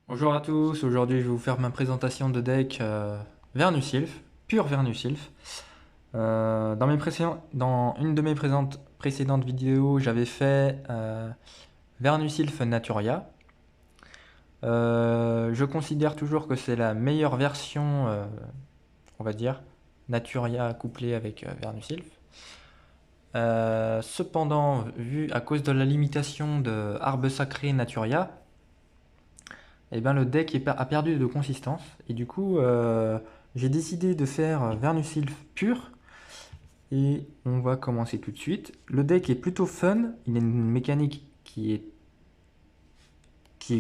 Bonjour à tous, aujourd'hui je vais vous faire ma présentation de deck Vernusylph, pur Vernusylph. Dans une de mes précédentes vidéos, j'avais fait Vernusylph Naturia. Je considère toujours que c'est la meilleure version, on va dire, Naturia couplée avec Vernusylph. Cependant, vu à cause de la limitation de Arbre Sacré Naturia, eh ben, le deck a perdu de consistance. Et du coup, j'ai décidé de faire Vernusylph pur. Et on va commencer tout de suite. Le deck est plutôt fun. Il a une mécanique qui est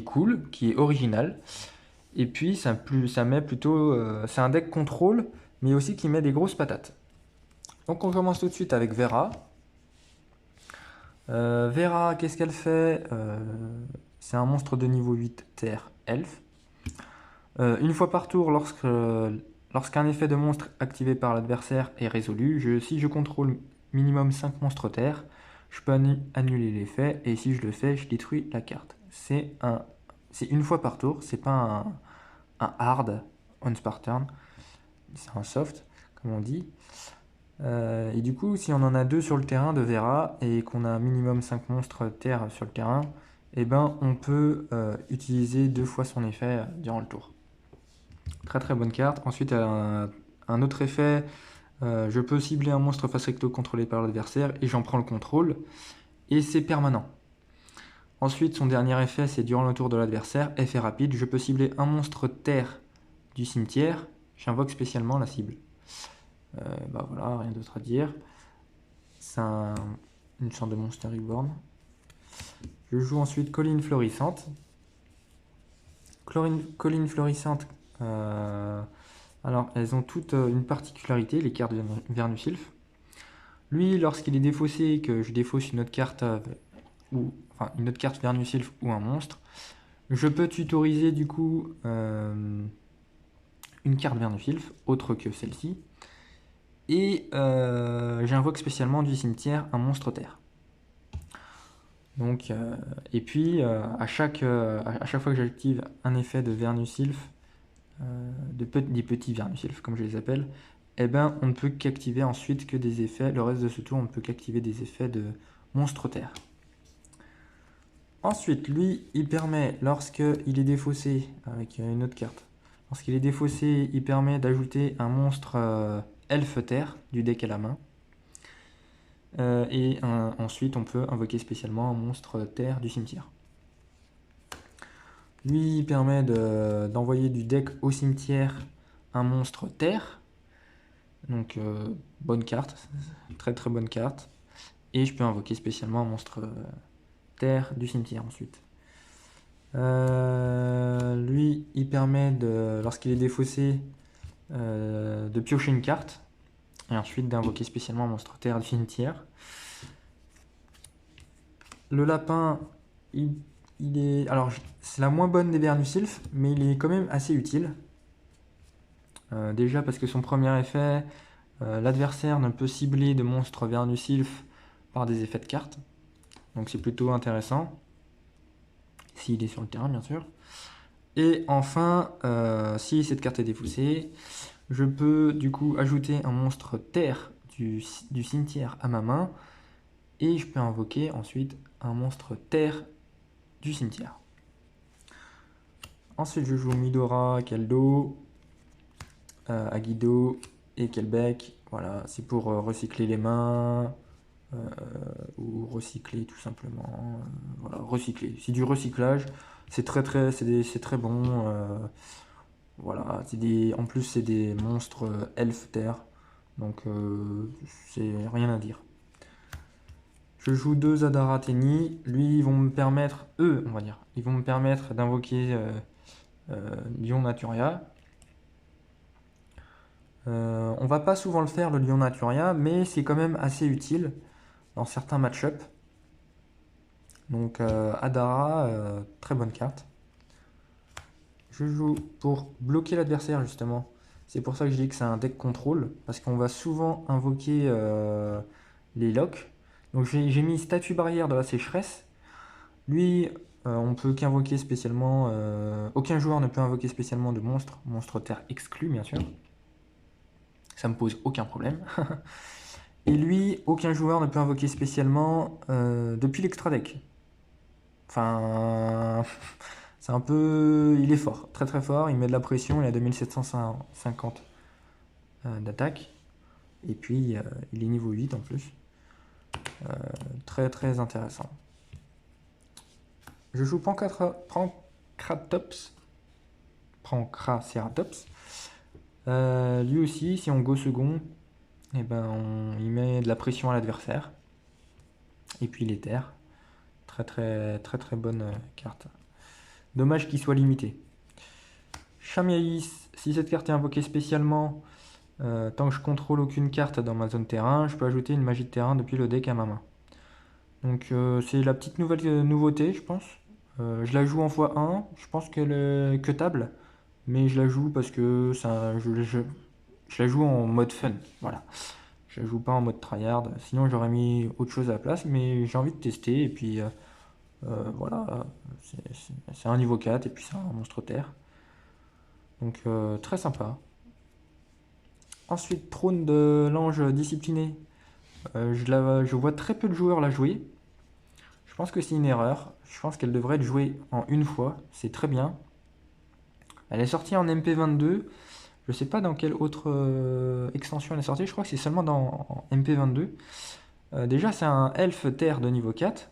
cool, qui est originale. Et puis, ça met plutôt. C'est un deck contrôle, mais aussi qui met des grosses patates. Donc, on commence tout de suite avec Vera. Vera, qu'est-ce qu'elle fait? C'est un monstre de niveau 8 terre elfe. Une fois par tour, lorsqu'un effet de monstre activé par l'adversaire est résolu, si je contrôle minimum 5 monstres terre, je peux annuler l'effet, et si je le fais, je détruis la carte. C'est une fois par tour, c'est pas un hard on Spartan, c'est un soft, comme on dit. Et du coup, si on en a deux sur le terrain de Vera, et qu'on a minimum 5 monstres terre sur le terrain, eh ben, on peut utiliser deux fois son effet durant le tour. Très très bonne carte. Ensuite, elle a un autre effet. Je peux cibler un monstre face recto contrôlé par l'adversaire et j'en prends le contrôle. Et c'est permanent. Ensuite, son dernier effet, c'est durant le tour de l'adversaire. Effet rapide. Je peux cibler un monstre terre du cimetière. J'invoque spécialement la cible. Bah voilà, rien d'autre à dire. C'est une sorte de Monster Reborn. Je joue ensuite Colline Florissante. Colline Florissante. Alors, elles ont toutes une particularité, les cartes Vernusylph. Lui, lorsqu'il est défaussé et que je défausse une autre carte, une autre carte Vernusylph ou un monstre, je peux tutoriser du coup une carte Vernusylph, autre que celle-ci, et j'invoque spécialement du cimetière un monstre terre. Donc, et puis, à chaque fois que j'active un effet de Vernusylph, des petits Vernusylph, comme je les appelle, eh ben, on ne peut qu'activer ensuite que des effets. Le reste de ce tour, on ne peut qu'activer des effets de monstre terre. Ensuite, lui, il permet, lorsqu'il est défaussé, avec une autre carte, lorsqu'il est défaussé, il permet d'ajouter un monstre elfe terre du deck à la main. Ensuite, on peut invoquer spécialement un monstre terre du cimetière. Lui, il permet d'envoyer du deck au cimetière un monstre terre. Donc, bonne carte, très très bonne carte. Et je peux invoquer spécialement un monstre terre du cimetière ensuite. Lui, il permet, lorsqu'il est défaussé, de piocher une carte. Et ensuite d'invoquer spécialement un monstre terre du cimetière. Le lapin, il est. Alors, c'est la moins bonne des Vernusylph, mais il est quand même assez utile. Déjà parce que son premier effet, l'adversaire ne peut cibler de monstres Vernusylph par des effets de cartes. Donc c'est plutôt intéressant. S'il est sur le terrain, bien sûr. Et enfin, si cette carte est défaussée, je peux du coup ajouter un monstre terre du cimetière à ma main. Et je peux invoquer ensuite un monstre terre du cimetière. Ensuite, je joue Midora, Keldo, Agido et Kelbeck. Voilà, c'est pour recycler les mains ou recycler tout simplement. Voilà, recycler. C'est du recyclage. C'est très bon. Voilà, en plus, c'est des monstres elfes terre. Donc, c'est rien à dire. Je joue deux Adara Tenni. Lui, ils vont me permettre, on va dire, ils vont me permettre d'invoquer Lion Naturia. On va pas souvent le faire, le Lion Naturia, mais c'est quand même assez utile dans certains match-up. Donc Adara, très bonne carte. Je joue pour bloquer l'adversaire justement. C'est pour ça que je dis que c'est un deck contrôle, parce qu'on va souvent invoquer les locks. Donc j'ai mis statue barrière de la sécheresse. Lui, On peut qu'invoquer spécialement. Aucun joueur ne peut invoquer spécialement de monstre. Monstre terre exclu, bien sûr. Ça me pose aucun problème. Et lui, aucun joueur ne peut invoquer spécialement depuis l'extra deck. Enfin, c'est un peu. Il est fort, très très fort. Il met de la pression. Il a 2750 d'attaque. Et puis, il est niveau 8 en plus. Très très intéressant. Je joue Pancratops. Pancraceratops. Lui aussi, si on go second, et ben il met de la pression à l'adversaire. Et puis il est terre. Très très très très bonne carte. Dommage qu'il soit limité. Chamiaïs, si cette carte est invoquée spécialement, tant que je contrôle aucune carte dans ma zone terrain, je peux ajouter une magie de terrain depuis le deck à ma main. Donc c'est la petite nouveauté, je pense. Je la joue en x1, je pense qu'elle est cuttable, mais je la joue parce que je la joue en mode fun, voilà. Je la joue pas en mode tryhard, sinon j'aurais mis autre chose à la place, mais j'ai envie de tester, et puis voilà, c'est un niveau 4, et puis c'est un monstre terre. Donc très sympa. Ensuite, Trône de l'Ange Discipliné. Je vois très peu de joueurs la jouer. Je pense que c'est une erreur. Je pense qu'elle devrait être jouée en une fois. C'est très bien. Elle est sortie en MP22. Je sais pas dans quelle autre extension elle est sortie. Je crois que c'est seulement dans MP22. Déjà, c'est un elfe terre de niveau 4.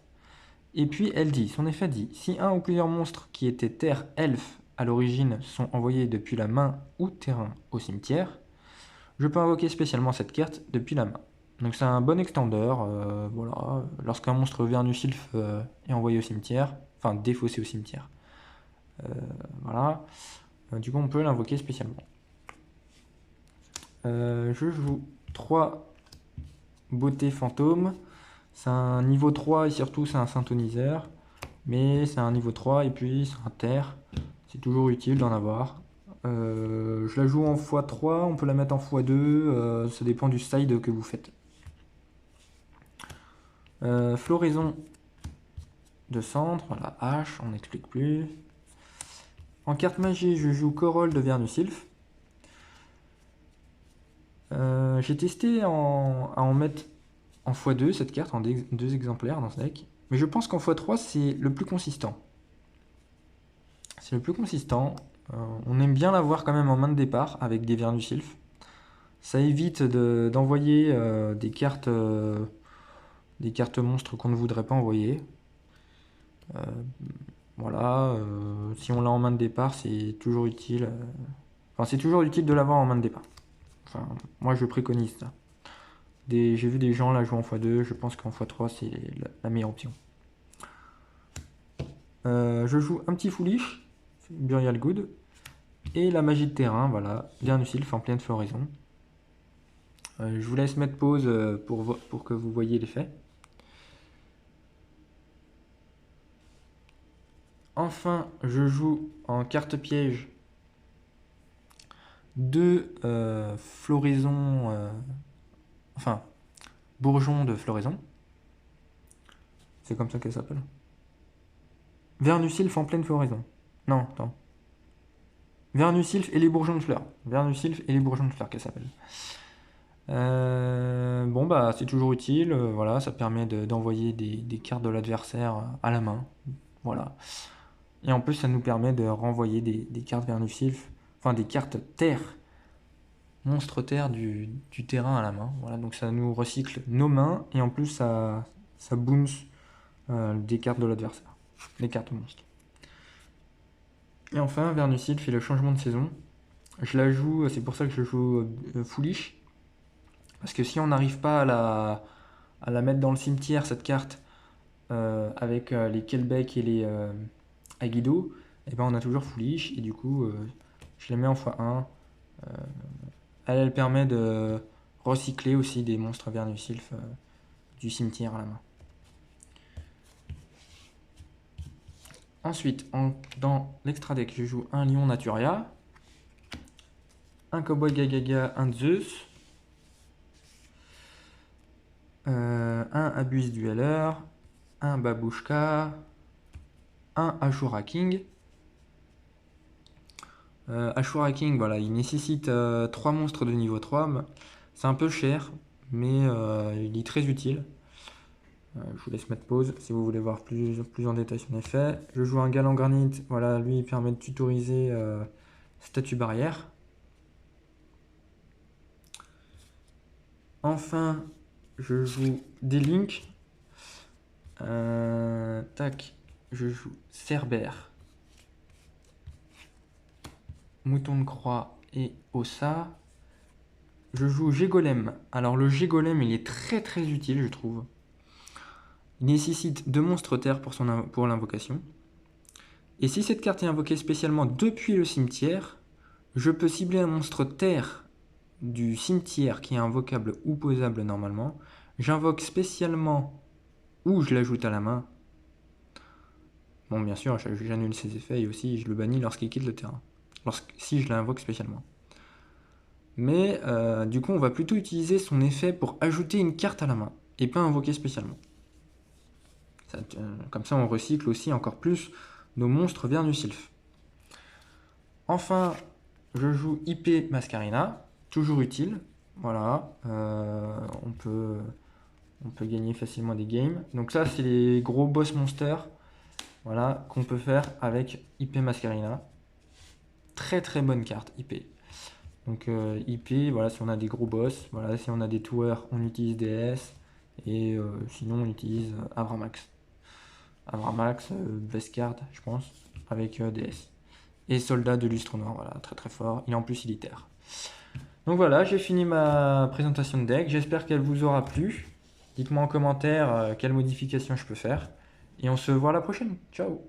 Et puis, elle dit, son effet dit, si un ou plusieurs monstres qui étaient terre elfe à l'origine sont envoyés depuis la main ou terrain au cimetière, je peux invoquer spécialement cette carte depuis la main. Donc c'est un bon extender, voilà. Lorsqu'un monstre Vernusylph est envoyé au cimetière, enfin défaussé au cimetière, voilà. Du coup on peut l'invoquer spécialement. Je joue 3 beautés fantômes. C'est un niveau 3 et surtout c'est un synthoniseur. Mais c'est un niveau 3 et puis c'est un terre. C'est toujours utile d'en avoir. Je la joue en x3, on peut la mettre en x2, ça dépend du side que vous faites. Floraison de cendre, la hache, on n'explique plus. En carte magie, je joue Corolle de Vernusylph. J'ai testé à en mettre en x2 cette carte, en 2 exemplaires dans ce deck. Mais je pense qu'en x3, c'est le plus consistant. C'est le plus consistant. On aime bien l'avoir quand même en main de départ avec des Vernusylph. Ça évite d'envoyer des cartes monstres qu'on ne voudrait pas envoyer. Voilà, si on l'a en main de départ, c'est toujours utile. Enfin, c'est toujours utile de l'avoir en main de départ. Enfin, moi, je préconise ça. J'ai vu des gens la jouer en x2, je pense qu'en x3, c'est la meilleure option. Je joue un petit Foolish, Burial Good, et la magie de terrain, voilà, Vernusylph en pleine floraison. Je vous laisse mettre pause pour que vous voyez l'effet. Enfin, je joue en carte piège 2 floraisons, enfin, bourgeons de floraison. C'est comme ça qu'elle s'appelle. Vernusylph en pleine floraison. Non, attends. Vernusylph et les bourgeons de fleurs. Vernusylph et les bourgeons de fleurs qu'elle s'appelle. Bon bah c'est toujours utile, voilà, ça permet d'envoyer des cartes de l'adversaire à la main. Voilà. Et en plus ça nous permet de renvoyer des cartes Vernusylph, enfin des cartes terre, monstre terre du terrain à la main. Voilà, donc ça nous recycle nos mains et en plus ça bounce des cartes de l'adversaire, les cartes monstres. Et enfin, Vernusylph fait le changement de saison. Je la joue, c'est pour ça que je joue Foolish. Parce que si on n'arrive pas à la mettre dans le cimetière, cette carte, avec les Kelbeck et les Aguido, et ben on a toujours Foolish. Et du coup, je la mets en x1. Elle permet de recycler aussi des monstres Vernusylph du cimetière à la main. Ensuite, dans l'extra deck, je joue un Lion Naturia, un Cowboy Gagaga, un Zeus, un Abus Dueller, un Babushka, un Ashura King. Ashura King, voilà, il nécessite 3 monstres de niveau 3. C'est un peu cher, mais il est très utile. Je vous laisse mettre pause si vous voulez voir plus en détail son effet. Je joue un Galant Granit, voilà, lui il permet de tutoriser statue barrière. Enfin, je joue des Links. Tac, je joue Cerbère, Mouton de Croix et Ossa. Je joue G-Golem. Alors le G-Golem, il est très utile, je trouve. Il nécessite 2 monstres terre pour l'invocation. Et si cette carte est invoquée spécialement depuis le cimetière, je peux cibler un monstre terre du cimetière qui est invocable ou posable normalement. J'invoque spécialement ou je l'ajoute à la main. Bon, bien sûr, j'annule ses effets et aussi je le bannis lorsqu'il quitte le terrain. Si je l'invoque spécialement. Mais du coup, on va plutôt utiliser son effet pour ajouter une carte à la main et pas invoquer spécialement. Comme ça, on recycle aussi encore plus nos monstres vers du sylph. Enfin, je joue IP Mascarina, toujours utile. Voilà, on peut gagner facilement des games. Donc ça, c'est les gros boss monsters, voilà, qu'on peut faire avec IP Mascarina. Très bonne carte IP. Donc IP, voilà, si on a des gros boss, voilà, si on a des tours, on utilise DS, et sinon on utilise Avramax. Avramax, Vestcard, je pense, avec DS. Et Soldat de Lustre Noir, voilà, très fort. Il est en plus élitaire. Donc voilà, j'ai fini ma présentation de deck. J'espère qu'elle vous aura plu. Dites-moi en commentaire quelles modifications je peux faire. Et on se voit à la prochaine. Ciao!